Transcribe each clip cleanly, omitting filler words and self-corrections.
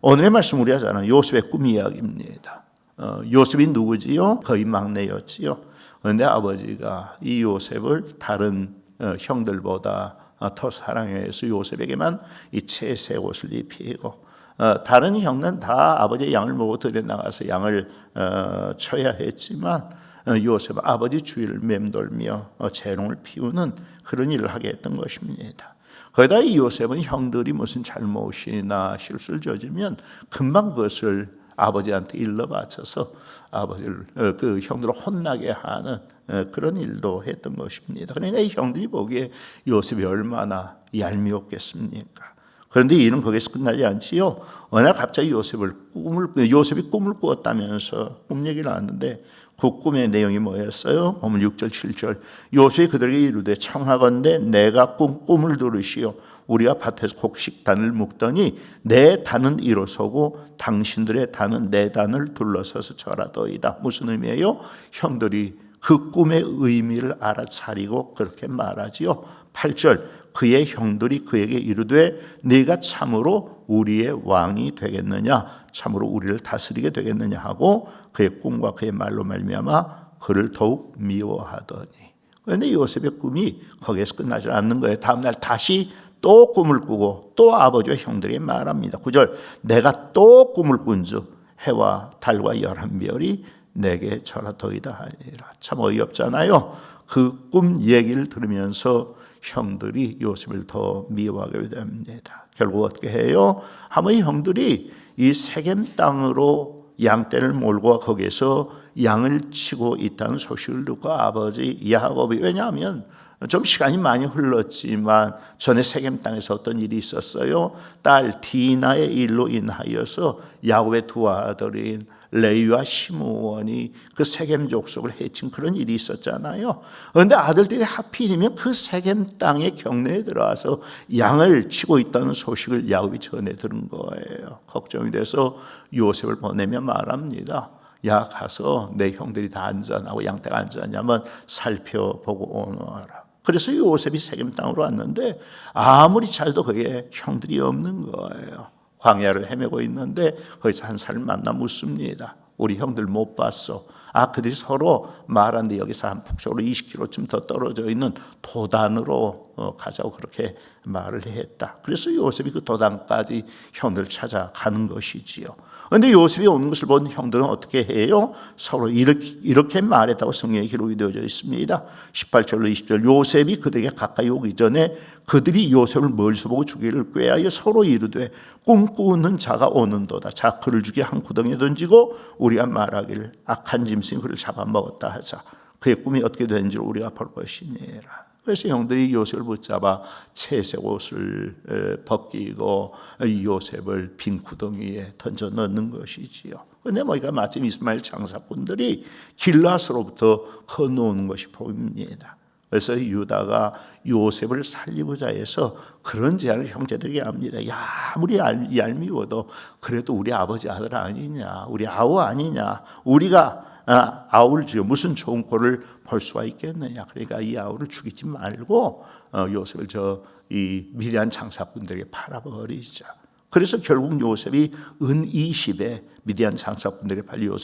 오늘의 말씀 우리가 잘 아는 요셉의 꿈 이야기입니다. 요셉이 누구지요? 거의 막내였지요. 그런데 아버지가 이 요셉을 다른 형들보다 더 사랑해서 요셉에게만 이 채색 옷을 입히고, 다른 형은 다 아버지의 양을 모고 들에 나가서 양을 쳐야 했지만 요셉은 아버지 주위를 맴돌며 재롱을 피우는 그런 일을 하게 했던 것입니다. 거기다 이 요셉은 형들이 무슨 잘못이나 실수를 저지르면 금방 그것을 아버지한테 일러 바쳐서 아버지를 그 형들을 혼나게 하는 그런 일도 했던 것입니다. 그러니까 이 형들이 보기에 요셉이 얼마나 얄미웠겠습니까? 그런데 일은 거기서 끝나지 않지요. 어느 날 갑자기 요셉이 꿈을 꾸었다면서 꿈 얘기를 하는데, 그 꿈의 내용이 뭐였어요? 보면 6절 7절 요셉이 그들에게 이르되 청하건대 내가 꿈을 들으시오. 우리가 밭에서 곡식단을 묶더니 내 단은 일어서고 당신들의 단은 내 단을 둘러서서 절하더이다. 무슨 의미예요? 형들이 그 꿈의 의미를 알아차리고 그렇게 말하지요. 8절 그의 형들이 그에게 이르되 네가 참으로 우리의 왕이 되겠느냐, 참으로 우리를 다스리게 되겠느냐 하고 그의 꿈과 그의 말로 말미암아 그를 더욱 미워하더니. 그런데 요셉의 꿈이 거기에서 끝나지 않는 거예요. 다음 날 다시 또 꿈을 꾸고 또 아버지와 형들에게 말합니다. 9절 내가 또 꿈을 꾼즉 해와 달과 11별이 내게 절하더이다 하니라. 참 어이없잖아요. 그 꿈 얘기를 들으면서 형들이 요셉을 더 미워하게 됩니다. 결국 어떻게 해요? 하모니 형들이 이 세겜 땅으로 양떼를 몰고 거기에서 양을 치고 있다는 소식을 듣고 아버지 야곱이, 왜냐하면 좀 시간이 많이 흘렀지만 전에 세겜 땅에서 어떤 일이 있었어요. 딸 디나의 일로 인하여서 야곱의 두 아들인 레위와 시므온이 그 세겜 족속을 해친 그런 일이 있었잖아요. 그런데 아들들이 하필이면 그 세겜 땅의 경내에 들어와서 양을 치고 있다는 소식을 야곱이 전해 들은 거예요. 걱정이 돼서 요셉을 보내며 말합니다. 야, 가서 내 형들이 다 안전하고 양떼가 안전하냐면 살펴보고 오너라. 그래서 요셉이 세겜 땅으로 왔는데 아무리 잘도 거기에 형들이 없는 거예요. 광야를 헤매고 있는데 거기서 한 사람을 만나 묻습니다. 우리 형들 못 봤어. 그들이 서로 말하는데 여기서 한 북쪽으로 20km쯤 더 떨어져 있는 도단으로 가자고 그렇게 말을 했다. 그래서 요셉이 그 도단까지 형들을 찾아가는 것이지요. 그런데 요셉이 오는 것을 본 형들은 어떻게 해요? 서로 이렇게 말했다고 성경에 기록이 되어져 있습니다. 18절로 20절 요셉이 그들에게 가까이 오기 전에 그들이 요셉을 멀리서 보고 죽이를 꾀하여 서로 이르되 꿈꾸는 자가 오는도다. 자, 그를 죽여 한 구덩이에 던지고 우리가 말하기를 악한 짐승이 그를 잡아먹었다 하자. 그의 꿈이 어떻게 되는지 우리가 볼 것이니라. 그래서 형들이 요셉을 붙잡아 채색 옷을 벗기고 요셉을 빈 구덩이에 던져 넣는 것이지요. 그런데 뭐가 마침 이스마엘 장사꾼들이 길라스로부터 건너오는 것이 보입니다. 그래서 유다가 요셉을 살리고자 해서 그런 제안을 형제들에게 합니다. 야, 아무리 얄미워도 그래도 우리 아버지 아들 아니냐, 우리 아우 아니냐, 우리가 아우를 죽여 무슨 좋은 꼴을 볼 수가 있겠느냐. 그러니까 이 아우를 죽이지 말고 요셉을 이 미디안 장사꾼들에게 팔아버리자. 그래서 결국 요셉이 은 20에 미디안 장사꾼들에게 팔려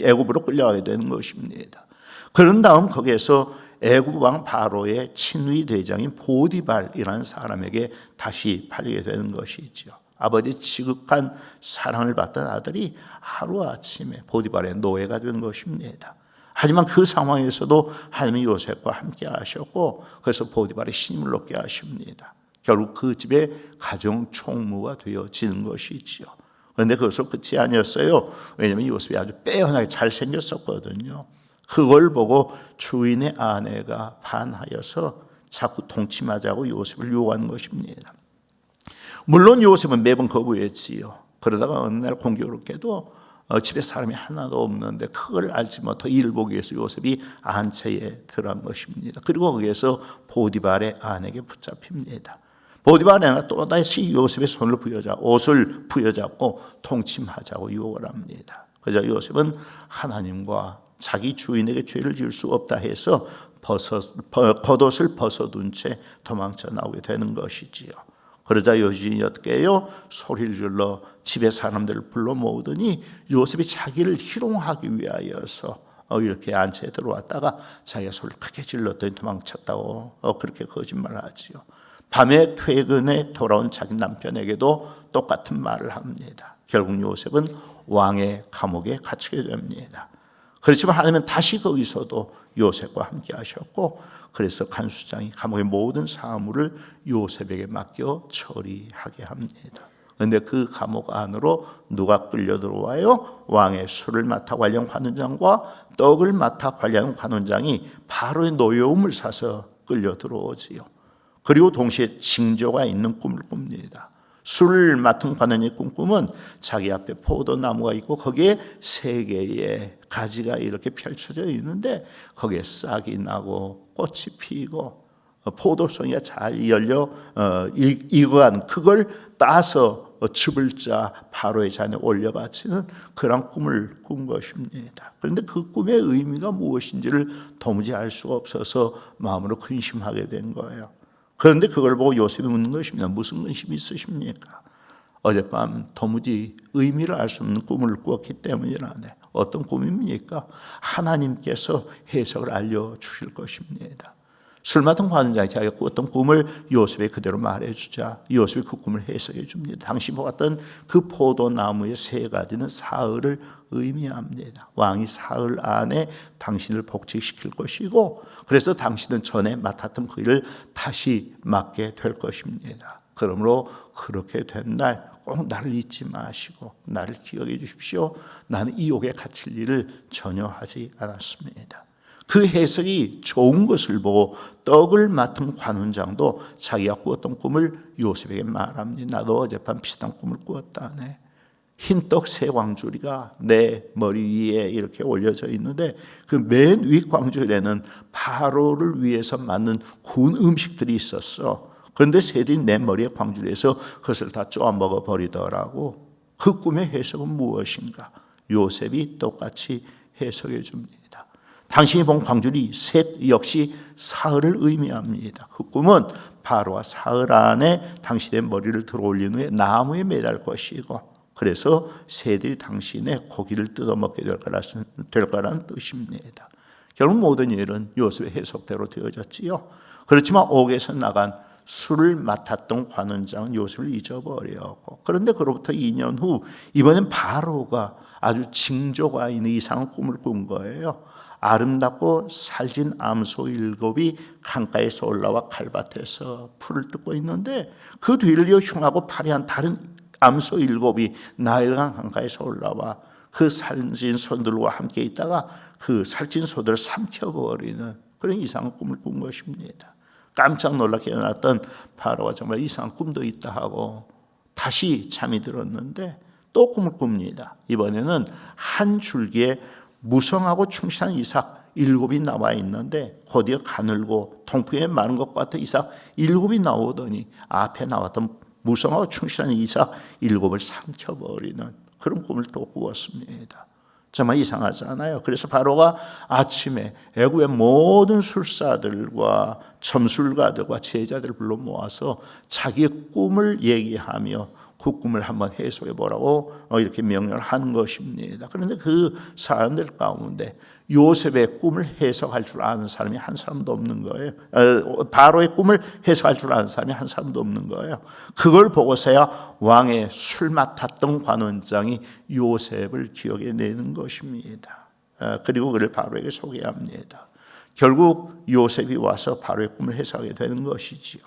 애굽으로 끌려가게 되는 것입니다. 그런 다음 거기에서 애굽 왕 바로의 친위 대장인 보디발이라는 사람에게 다시 팔리게 되는 것이죠. 아버지 지극한 사랑을 받던 아들이 하루아침에 보디발의 노예가 된 것입니다. 하지만 그 상황에서도 하나님이 요셉과 함께 하셨고 그래서 보디발의 신임을 얻게 하십니다. 결국 그 집의 가정 총무가 되어지는 것이지요. 그런데 그것으로 끝이 아니었어요. 왜냐하면 요셉이 아주 빼어나게 잘생겼었거든요. 그걸 보고 주인의 아내가 반하여서 자꾸 동침하자고 요셉을 요구하는 것입니다. 물론 요셉은 매번 거부했지요. 그러다가 어느 날 공교롭게도 집에 사람이 하나도 없는데 그걸 알지 못해 일을 보기 위해서 요셉이 안채에 들어간 것입니다. 그리고 거기에서 보디발의 아내에게 붙잡힙니다. 보디발의 아내가 또다시 요셉의 옷을 부여잡고 통침하자고 요구를 합니다. 그래서 요셉은 하나님과 자기 주인에게 죄를 지을 수 없다 해서 겉옷을 벗어둔 채 도망쳐 나오게 되는 것이지요. 그러자 여주인이 어떻게 해요? 소리를 질러 집에 사람들을 불러 모으더니 요셉이 자기를 희롱하기 위하여서 이렇게 안채에 들어왔다가 자기가 소리를 크게 질렀더니 도망쳤다고 그렇게 거짓말하지요. 밤에 퇴근에 돌아온 자기 남편에게도 똑같은 말을 합니다. 결국 요셉은 왕의 감옥에 갇히게 됩니다. 그렇지만 하나님은 다시 거기서도 요셉과 함께 하셨고, 그래서 간수장이 감옥의 모든 사무를 요셉에게 맡겨 처리하게 합니다. 그런데 그 감옥 안으로 누가 끌려 들어와요? 왕의 술을 맡아 관리한 관원장과 떡을 맡아 관리한 관원장이 바로의 노여움을 사서 끌려 들어오지요. 그리고 동시에 징조가 있는 꿈을 꿉니다. 술을 맡은 관원이 꾼 꿈은 자기 앞에 포도나무가 있고 거기에 3개의 가지가 이렇게 펼쳐져 있는데 거기에 싹이 나고 꽃이 피고 포도송이가 잘 열려 익어간 그걸 따서 즙을 짜 바로의 잔에 올려 바치는 그런 꿈을 꾼 것입니다. 그런데 그 꿈의 의미가 무엇인지를 도무지 알 수가 없어서 마음으로 근심하게 된 거예요. 그런데 그걸 보고 요셉이 묻는 것입니다. 무슨 근심이 있으십니까? 어젯밤 도무지 의미를 알 수 없는 꿈을 꾸었기 때문이라네. 어떤 꿈입니까? 하나님께서 해석을 알려주실 것입니다. 술 맡은 관원장이 자기가 꾸었던 꿈을 요셉에 그대로 말해주자 요셉이 그 꿈을 해석해 줍니다. 당시 보았던 그 포도나무의 3가지는 사흘을 의미합니다. 왕이 사흘 안에 당신을 복직시킬 것이고, 그래서 당신은 전에 맡았던 그 일을 다시 맡게 될 것입니다. 그러므로 그렇게 된 날 꼭 나를 잊지 마시고 나를 기억해 주십시오. 나는 이 옥에 갇힐 일을 전혀 하지 않았습니다. 그 해석이 좋은 것을 보고 떡을 맡은 관원장도 자기가 꾸었던 꿈을 요셉에게 말합니다. 나도 어젯밤 비슷한 꿈을 꾸었다네. 흰떡 3광주리가 내 머리 위에 이렇게 올려져 있는데 그 맨 위 광주리에는 바로를 위해서 만든 구운 음식들이 있었어. 그런데 새들이 내 머리에 광주리에서 그것을 다 쪼아 먹어버리더라고. 그 꿈의 해석은 무엇인가? 요셉이 똑같이 해석해 줍니다. 당신이 본 광주리 셋 역시 사흘을 의미합니다. 그 꿈은 바로가 사흘 안에 당신의 머리를 들어올린 후에 나무에 매달 것이고, 그래서 새들이 당신의 고기를 뜯어먹게 될 거라는 뜻입니다. 결국 모든 일은 요셉의 해석대로 되어졌지요. 그렇지만 옥에서 나간 술을 맡았던 관원장은 요셉을 잊어버렸고, 그런데 그로부터 2년 후 이번엔 바로가 아주 징조가 있는 이상한 꿈을 꾼 거예요. 아름답고 살진 암소 7이 강가에서 올라와 칼밭에서 풀을 뜯고 있는데 그 뒤를 이어 흉하고 파리한 다른 암소 7이 나일강 강가에서 올라와 그 살찐 소들과 함께 있다가 그 살찐 소들을 삼켜버리는 그런 이상한 꿈을 꾼 것입니다. 깜짝 놀라게 일어났던 바로가 정말 이상한 꿈도 있다 하고 다시 잠이 들었는데 또 꿈을 꿉니다. 이번에는 한 줄기에 무성하고 충실한 이삭 7이 나와 있는데 곧이어 가늘고 통풍에 마른 것 같은 이삭 7이 나오더니 앞에 나왔던 무성하고 충실한 이삭 7을 삼켜버리는 그런 꿈을 또 꾸었습니다. 정말 이상하지 않아요? 그래서 바로가 아침에 애굽의 모든 술사들과 점술가들과 제자들을 불러 모아서 자기의 꿈을 얘기하며 그 꿈을 한번 해석해 보라고 이렇게 명령을 한 것입니다. 그런데 그 사람들 가운데 요셉의 꿈을 해석할 줄 아는 사람이 한 사람도 없는 거예요. 바로의 꿈을 해석할 줄 아는 사람이 한 사람도 없는 거예요. 그걸 보고서야 왕의 술 맡았던 관원장이 요셉을 기억해내는 것입니다. 그리고 그를 바로에게 소개합니다. 결국 요셉이 와서 바로의 꿈을 해석하게 되는 것이지요.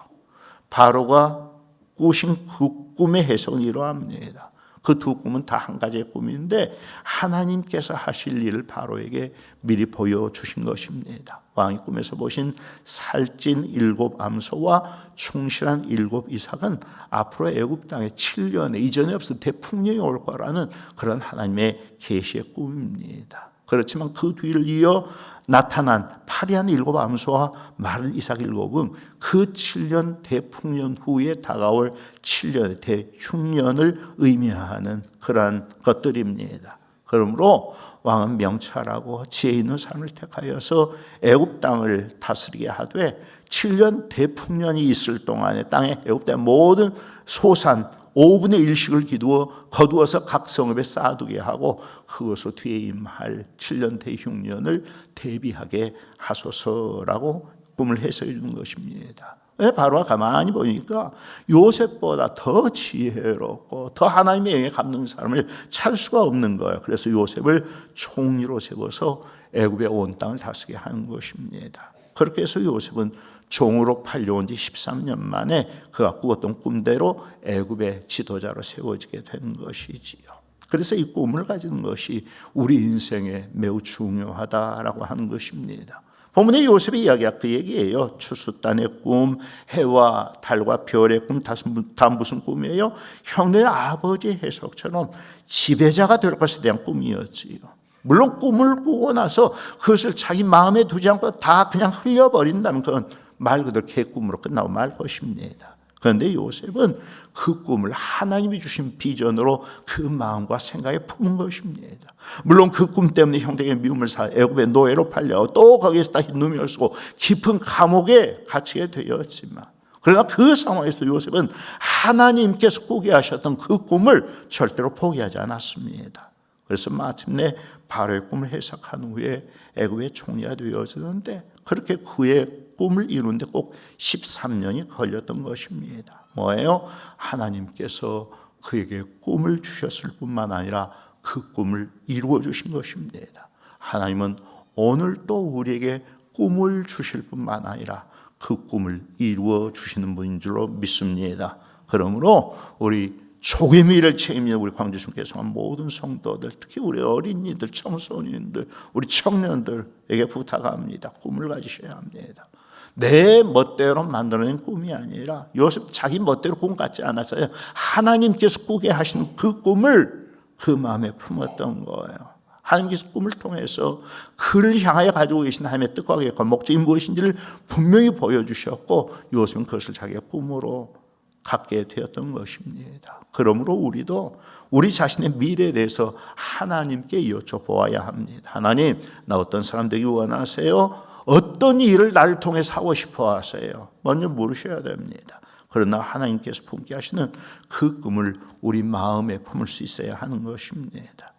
바로가 꾸신 그 꿈의 해석은 이러합니다. 그 두 꿈은 다 한 가지의 꿈인데 하나님께서 하실 일을 바로에게 미리 보여주신 것입니다. 왕이 꿈에서 보신 살찐 7 암소와 충실한 7 이삭은 앞으로 애굽 땅에 7년에 이전에 없을 대풍령이 올 거라는 그런 하나님의 계시의 꿈입니다. 그렇지만 그 뒤를 이어 나타난 파리한 7 암소와 마른 이삭 7은 그 7년 대풍년 후에 다가올 7년의 대흉년을 의미하는 그러한 것들입니다. 그러므로 왕은 명철하고 지혜 있는 사람을 택하여서 애굽 땅을 다스리게 하되 7년 대풍년이 있을 동안에 땅에 애굽된 모든 소산 5분의 1씩을 거두어서 각 성읍에 쌓아두게 하고 그것으로 뒤에 임할 7년 대흉년을 대비하게 하소서라고 꿈을 해석해 주는 것입니다. 바로가 가만히 보니까 요셉보다 더 지혜롭고 더 하나님의 영에 감는 사람을 찾을 수가 없는 거예요. 그래서 요셉을 총리로 세워서 애굽의 온 땅을 다스리게 하는 것입니다. 그렇게 해서 요셉은 종으로 팔려온 지 13년 만에 그가 꾸었던 꿈대로 애굽의 지도자로 세워지게 된 것이지요. 그래서 이 꿈을 가지는 것이 우리 인생에 매우 중요하다라고 하는 것입니다. 본문의 요셉의 이야기가 그 얘기예요. 추수단의 꿈, 해와 달과 별의 꿈, 다 무슨 꿈이에요? 형네 아버지의 해석처럼 지배자가 될 것에 대한 꿈이었지요. 물론 꿈을 꾸고 나서 그것을 자기 마음에 두지 않고 다 그냥 흘려버린다면 그건 말 그대로 개꿈으로 끝나고 말 것입니다. 그런데 요셉은 그 꿈을 하나님이 주신 비전으로 그 마음과 생각에 품은 것입니다. 물론 그 꿈 때문에 형들에게 미움을 사 애굽의 노예로 팔려 또 거기에서 다시 누명을 쓰고 깊은 감옥에 갇히게 되었지만, 그러나 그 상황에서 요셉은 하나님께서 꾸게 하셨던 그 꿈을 절대로 포기하지 않았습니다. 그래서 마침내 바로의 꿈을 해석한 후에 애굽의 총리가 되어지는데, 그렇게 그의 꿈을 이루는데 꼭 13년이 걸렸던 것입니다. 뭐예요? 하나님께서 그에게 꿈을 주셨을 뿐만 아니라 그 꿈을 이루어 주신 것입니다. 하나님은 오늘 또 우리에게 꿈을 주실 뿐만 아니라 그 꿈을 이루어 주시는 분인 줄로 믿습니다. 그러므로 우리 조금의 일을 책임지는 우리 광주순교회 한 모든 성도들, 특히 우리 어린이들, 청소년들, 우리 청년들에게 부탁합니다. 꿈을 가지셔야 합니다. 내 멋대로 만들어낸 꿈이 아니라 요셉 자기 멋대로 꿈 같지 않았어요. 하나님께서 꾸게 하신 그 꿈을 그 마음에 품었던 거예요. 하나님께서 꿈을 통해서 그를 향하여 가지고 계신 하나님의 뜻과 계획과 목적이 무엇인지를 분명히 보여주셨고 요셉은 그것을 자기의 꿈으로 갖게 되었던 것입니다. 그러므로 우리도 우리 자신의 미래에 대해서 하나님께 여쭤보아야 합니다. 하나님, 나 어떤 사람 되기 원하세요? 어떤 일을 나를 통해서 하고 싶어 하세요? 먼저 물으셔야 됩니다. 그러나 하나님께서 품게 하시는 그 꿈을 우리 마음에 품을 수 있어야 하는 것입니다.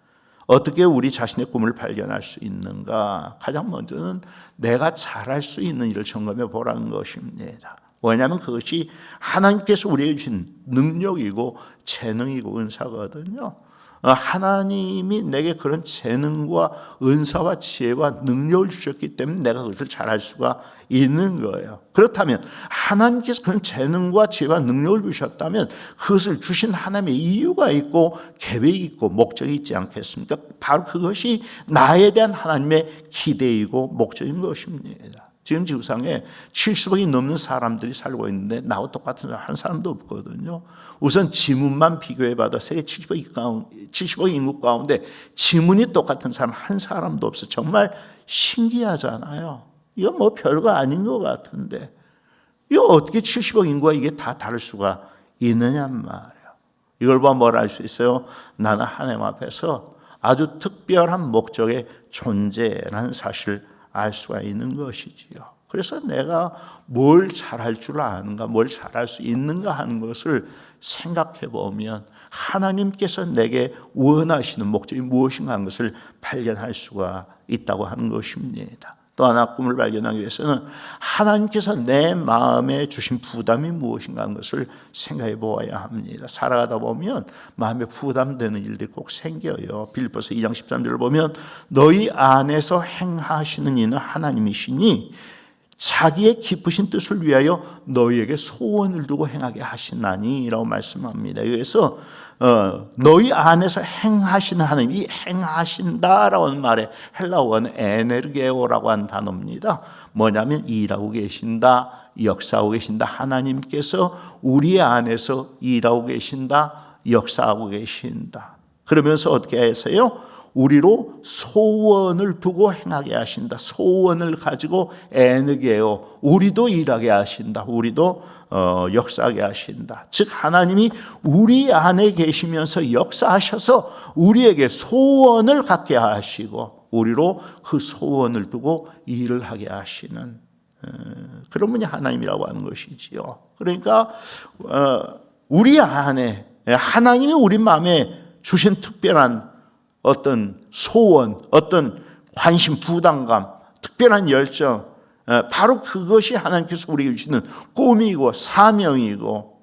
어떻게 우리 자신의 꿈을 발견할 수 있는가? 가장 먼저는 내가 잘할 수 있는 일을 점검해 보라는 것입니다. 왜냐하면 그것이 하나님께서 우리에게 주신 능력이고 재능이고 은사거든요. 하나님이 내게 그런 재능과 은사와 지혜와 능력을 주셨기 때문에 내가 그것을 잘할 수가 있는 거예요. 그렇다면 하나님께서 그런 재능과 지혜와 능력을 주셨다면 그것을 주신 하나님의 이유가 있고 계획이 있고 목적이 있지 않겠습니까? 바로 그것이 나에 대한 하나님의 기대이고 목적인 것입니다. 지금 지구상에 70억이 넘는 사람들이 살고 있는데 나와 똑같은 사람 한 사람도 없거든요. 우선 지문만 비교해봐도 세계 70억 인구 가운데 지문이 똑같은 사람 한 사람도 없어. 정말 신기하잖아요. 이거 뭐 별거 아닌 것 같은데 이거 어떻게 70억 인구가 이게 다 다를 수가 있느냔 말이에요. 이걸 보면 뭘 알 수 있어요? 나는 하나님 앞에서 아주 특별한 목적의 존재라는 사실을 알 수가 있는 것이지요. 그래서 내가 뭘 잘할 줄 아는가, 뭘 잘할 수 있는가 하는 것을 생각해 보면 하나님께서 내게 원하시는 목적이 무엇인가 하는 것을 발견할 수가 있다고 하는 것입니다. 또 하나 꿈을 발견하기 위해서는 하나님께서 내 마음에 주신 부담이 무엇인가 하는 것을 생각해 보아야 합니다. 살아가다 보면 마음에 부담되는 일들이 꼭 생겨요. 빌립보서 2장 13절을 보면 너희 안에서 행하시는 이는 하나님이시니 자기의 기쁘신 뜻을 위하여 너희에게 소원을 두고 행하게 하시나니 라고 말씀합니다. 그래서 너희 안에서 행하시는 하나님, 이 행하신다라고 하는 말에 헬라어는 에네르게오라고 하는 단어입니다. 뭐냐면 일하고 계신다, 역사하고 계신다. 하나님께서 우리 안에서 일하고 계신다, 역사하고 계신다. 그러면서 어떻게 하세요? 우리로 소원을 두고 행하게 하신다. 소원을 가지고 에너게요. 우리도 일하게 하신다. 우리도 역사하게 하신다. 즉 하나님이 우리 안에 계시면서 역사하셔서 우리에게 소원을 갖게 하시고 우리로 그 소원을 두고 일을 하게 하시는 그런 분이 하나님이라고 하는 것이지요. 그러니까 우리 안에 하나님이 우리 마음에 주신 특별한 어떤 소원, 어떤 관심, 부담감, 특별한 열정, 바로 그것이 하나님께서 우리에게 주시는 꿈이고 사명이고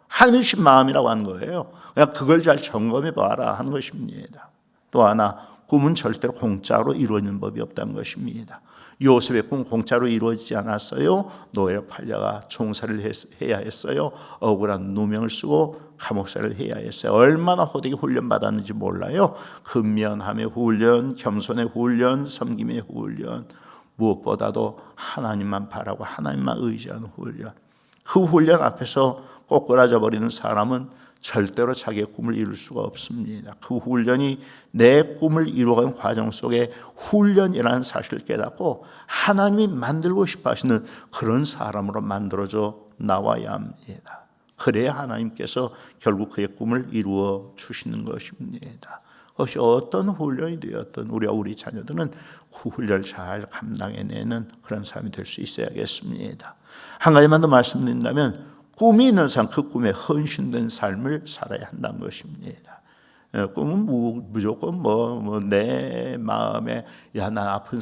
하나님 주신 마음이라고 하는 거예요. 그냥 그걸 잘 점검해 봐라 하는 것입니다. 또 하나, 꿈은 절대로 공짜로 이루어지는 법이 없다는 것입니다. 요셉의 꿈 공짜로 이루어지지 않았어요. 노예로 팔려가 종살이를 해야 했어요. 억울한 누명을 쓰고 감옥살이를 해야 했어요. 얼마나 호되게 훈련받았는지 몰라요. 근면함의 훈련, 겸손의 훈련, 섬김의 훈련, 무엇보다도 하나님만 바라고 하나님만 의지하는 훈련. 그 훈련 앞에서 꼬꾸라져 버리는 사람은 절대로 자기의 꿈을 이룰 수가 없습니다. 그 훈련이 내 꿈을 이루어가는 과정 속에 훈련이라는 사실을 깨닫고 하나님이 만들고 싶어 하시는 그런 사람으로 만들어져 나와야 합니다. 그래야 하나님께서 결국 그의 꿈을 이루어 주시는 것입니다. 그것이 어떤 훈련이 되었든 우리 자녀들은 그 훈련을 잘 감당해내는 그런 사람이 될 수 있어야겠습니다. 한 가지만 더 말씀드린다면 꿈이 있는 사람, 그 꿈에 헌신된 삶을 살아야 한다는 것입니다. 꿈은 무조건 내 마음에 나 앞으로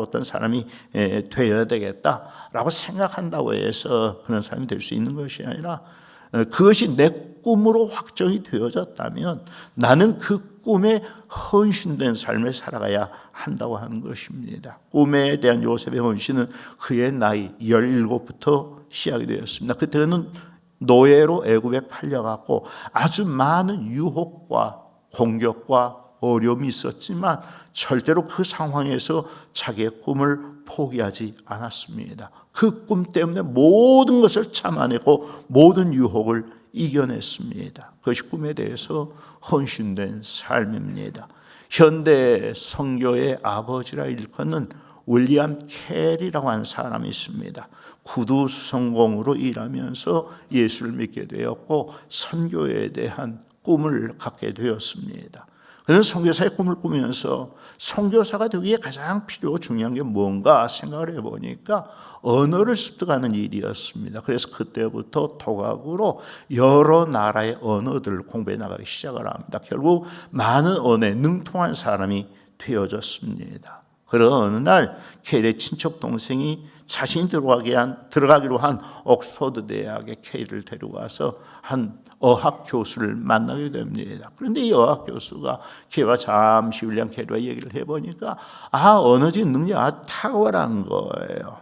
어떤 사람이 되어야 되겠다라고 생각한다고 해서 그런 사람이 될 수 있는 것이 아니라 그것이 내 꿈으로 확정이 되어졌다면 나는 그 꿈에 헌신된 삶을 살아가야 한다고 하는 것입니다. 꿈에 대한 요셉의 헌신은 그의 나이 17부터 시작이 되었습니다. 그때는 노예로 애굽에 팔려갔고 아주 많은 유혹과 공격과 어려움이 있었지만 절대로 그 상황에서 자기의 꿈을 포기하지 않았습니다. 그 꿈 때문에 모든 것을 참아내고 모든 유혹을 이겨냈습니다. 그것이 꿈에 대해서 헌신된 삶입니다. 현대 선교의 아버지라 일컫는 윌리엄 캐리라고 하는 사람이 있습니다. 구두 수성공으로 일하면서 예수를 믿게 되었고 선교에 대한 꿈을 갖게 되었습니다. 그는 선교사의 꿈을 꾸면서 선교사가 되기 위해 가장 중요한 게 뭔가 생각을 해보니까 언어를 습득하는 일이었습니다. 그래서 그때부터 독학으로 여러 나라의 언어들을 공부해 나가기 시작을 합니다. 결국 많은 언어에 능통한 사람이 되어졌습니다. 그런 어느 날 캐리의 친척 동생이 자신이 들어가기로 한 옥스퍼드 대학에 캐리를 데려가서 한 어학 교수를 만나게 됩니다. 그런데 이 어학 교수가 캐리와 잠시 윌리엄 캐리와 얘기를 해보니까 언어적 능력이 아주 탁월한 거예요.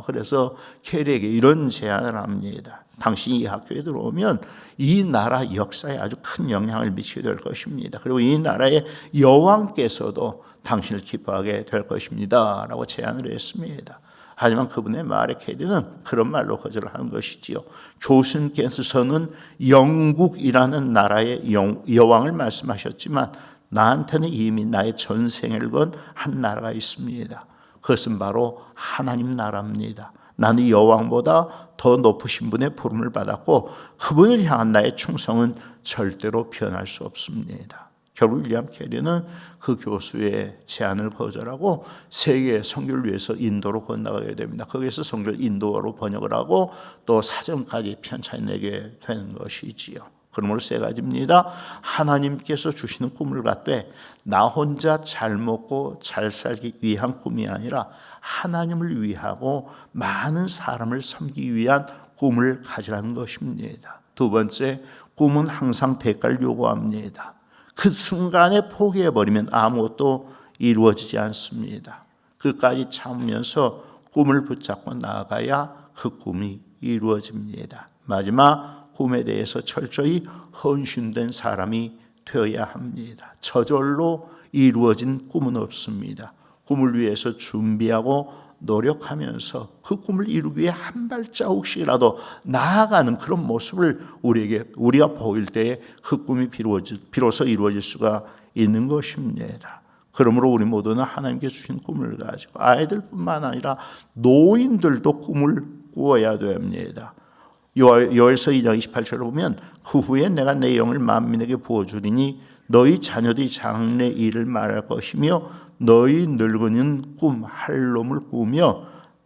그래서 캐리에게 이런 제안을 합니다. 당신이 이 학교에 들어오면 이 나라 역사에 아주 큰 영향을 미치게 될 것입니다. 그리고 이 나라의 여왕께서도 당신을 기뻐하게 될 것입니다 라고 제안을 했습니다. 하지만 그분의 말에 캐리는 그런 말로 거절을 한 것이지요. 교수님께서는 영국이라는 나라의 여왕을 말씀하셨지만 나한테는 이미 나의 전생을 건 한 나라가 있습니다. 그것은 바로 하나님 나라입니다. 나는 여왕보다 더 높으신 분의 부름을 받았고 그분을 향한 나의 충성은 절대로 변할 수 없습니다. 결국 윌리엄 캐리는 그 교수의 제안을 거절하고 세계 선교를 위해서 인도로 건너가게 됩니다. 거기에서 선교를 인도어로 번역을 하고 또 사전까지 편찬내게 되는 것이지요. 그러므로 세 가지입니다. 하나님께서 주시는 꿈을 갖되 나 혼자 잘 먹고 잘 살기 위한 꿈이 아니라 하나님을 위하고 많은 사람을 섬기기 위한 꿈을 가지라는 것입니다. 두 번째, 꿈은 항상 대가를 요구합니다. 그 순간에 포기해버리면 아무것도 이루어지지 않습니다. 끝까지 참으면서 꿈을 붙잡고 나아가야 그 꿈이 이루어집니다. 마지막, 꿈에 대해서 철저히 헌신된 사람이 되어야 합니다. 저절로 이루어진 꿈은 없습니다. 꿈을 위해서 준비하고 노력하면서 그 꿈을 이루기 위해 한 발자국씩이라도 나아가는 그런 모습을 우리가 보일 때에 그 꿈이 비로소 이루어질 수가 있는 것입니다. 그러므로 우리 모두는 하나님께 주신 꿈을 가지고 아이들뿐만 아니라 노인들도 꿈을 꾸어야 됩니다. 요엘서 2장 28절을 보면 그 후에 내가 내 영을 만민에게 부어주리니 너희 자녀들이 장래 일을 말할 것이며 너희 늙은이는 꿈 할 놈을 꾸며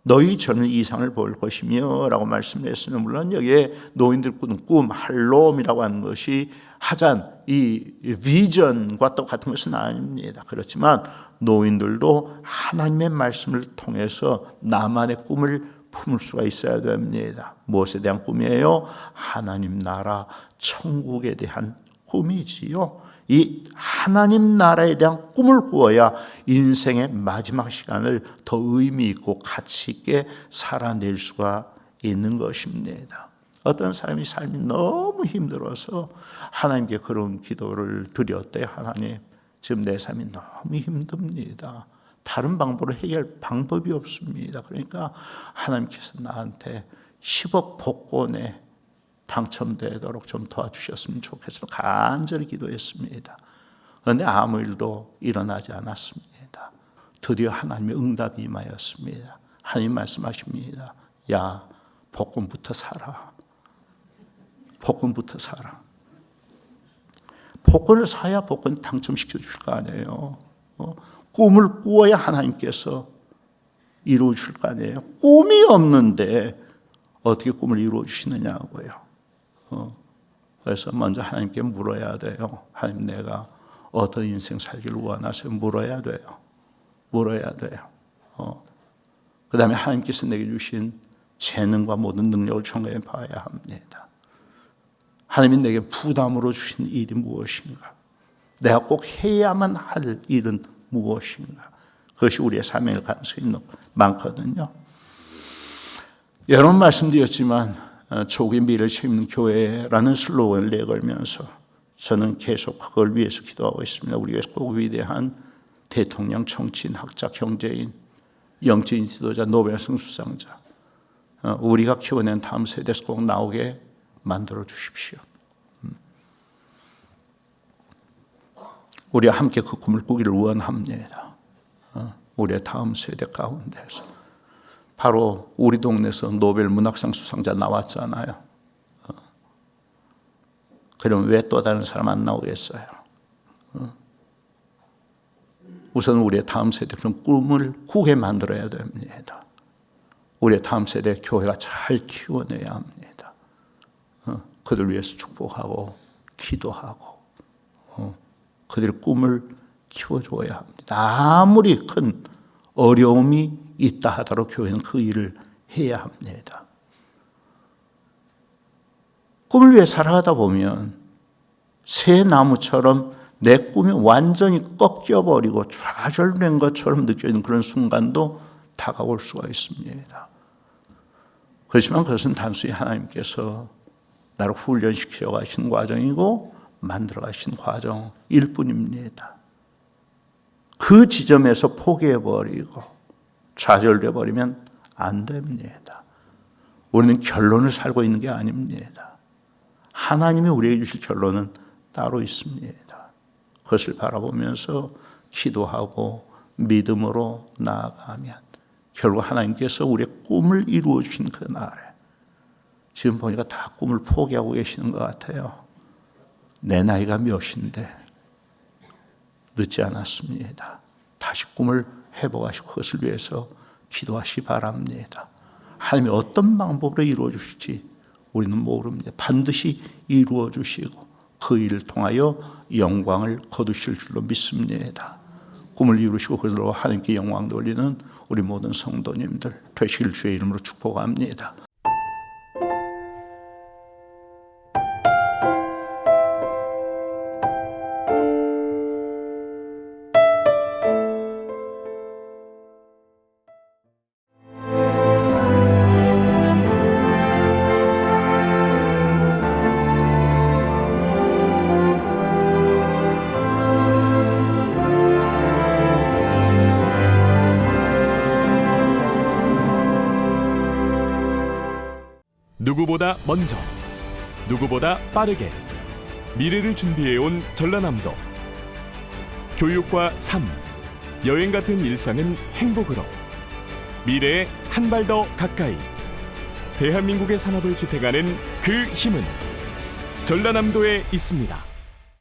너희 저는 이상을 볼 것이며 라고 말씀을 했으면, 물론 여기에 노인들 꾸는 꿈, 할롬이라고 하는 것이 하잔, 이 비전과 똑같은 것은 아닙니다. 그렇지만 노인들도 하나님의 말씀을 통해서 나만의 꿈을 품을 수가 있어야 됩니다. 무엇에 대한 꿈이에요? 하나님 나라, 천국에 대한 꿈이지요. 이 하나님 나라에 대한 꿈을 꾸어야 인생의 마지막 시간을 더 의미 있고 가치 있게 살아낼 수가 있는 것입니다. 어떤 사람이 삶이 너무 힘들어서 하나님께 그런 기도를 드렸대요. 하나님, 지금 내 삶이 너무 힘듭니다. 다른 방법으로 해결할 방법이 없습니다. 그러니까 하나님께서 나한테 10억 복권에 당첨되도록 좀 도와주셨으면 좋겠어요. 간절히 기도했습니다. 그런데 아무 일도 일어나지 않았습니다. 드디어 하나님의 응답이 임하였습니다. 하나님 말씀하십니다. 야, 복권부터 사라. 복권부터 사라. 복권을 사야 복권 당첨시켜 줄 거 아니에요. 꿈을 꾸어야 하나님께서 이루어 주실 거 아니에요. 꿈이 없는데 어떻게 꿈을 이루어 주시느냐고요. 그래서 먼저 하나님께 물어야 돼요. 하나님, 내가 어떤 인생 살기를 원하세요? 물어야 돼요. 물어야 돼요. 그 다음에 하나님께서 내게 주신 재능과 모든 능력을 청구해 봐야 합니다. 하나님이 내게 부담으로 주신 일이 무엇인가? 내가 꼭 해야만 할 일은 무엇인가? 그것이 우리의 삶의 가능성이 많거든요. 여러 번 말씀드렸지만 조국의 미래를 책임있는 교회라는 슬로건을 내걸면서 저는 계속 그걸 위해서 기도하고 있습니다. 우리가 꼭 위대한 대통령, 정치인, 학자, 경제인, 영적인 지도자, 노벨상 수상자, 우리가 키워낸 다음 세대에서 꼭 나오게 만들어 주십시오. 우리와 함께 그 꿈을 꾸기를 원합니다. 우리의 다음 세대 가운데서. 바로 우리 동네에서 노벨 문학상 수상자 나왔잖아요. 그럼 왜 또 다른 사람 안 나오겠어요? 우선 우리의 다음 세대 그런 꿈을 꾸게 만들어야 됩니다. 우리의 다음 세대 교회가 잘 키워내야 합니다. 그들 위해서 축복하고 기도하고 그들의 꿈을 키워줘야 합니다. 아무리 큰 어려움이 있다 하더라도 교회는 그 일을 해야 합니다. 꿈을 위해 살아가다 보면 새 나무처럼 내 꿈이 완전히 꺾여버리고 좌절된 것처럼 느껴지는 그런 순간도 다가올 수가 있습니다. 그렇지만 그것은 단순히 하나님께서 나를 훈련시켜 가시는 과정이고 만들어 가시는 과정일 뿐입니다. 그 지점에서 포기해버리고 좌절돼 버리면 안 됩니다. 우리는 결론을 살고 있는 게 아닙니다. 하나님이 우리에게 주실 결론은 따로 있습니다. 그것을 바라보면서 기도하고 믿음으로 나아가면 결국 하나님께서 우리의 꿈을 이루어 주신 그날에, 지금 보니까 다 꿈을 포기하고 계시는 것 같아요. 내 나이가 몇인데 늦지 않았습니다. 다시 꿈을 회복하시고 그것을 위해서 기도하시기 바랍니다. 하나님이 어떤 방법으로 이루어 주실지 우리는 모릅니다. 반드시 이루어 주시고 그 일을 통하여 영광을 거두실 줄로 믿습니다. 꿈을 이루시고 그들로 하나님께 영광 돌리는 우리 모든 성도님들 되시길 주의 이름으로 축복합니다. 누구보다 먼저, 누구보다 빠르게 미래를 준비해온 전라남도. 교육과 삶, 여행 같은 일상은 행복으로, 미래에 한 발 더 가까이 대한민국의 산업을 지탱하는 그 힘은 전라남도에 있습니다.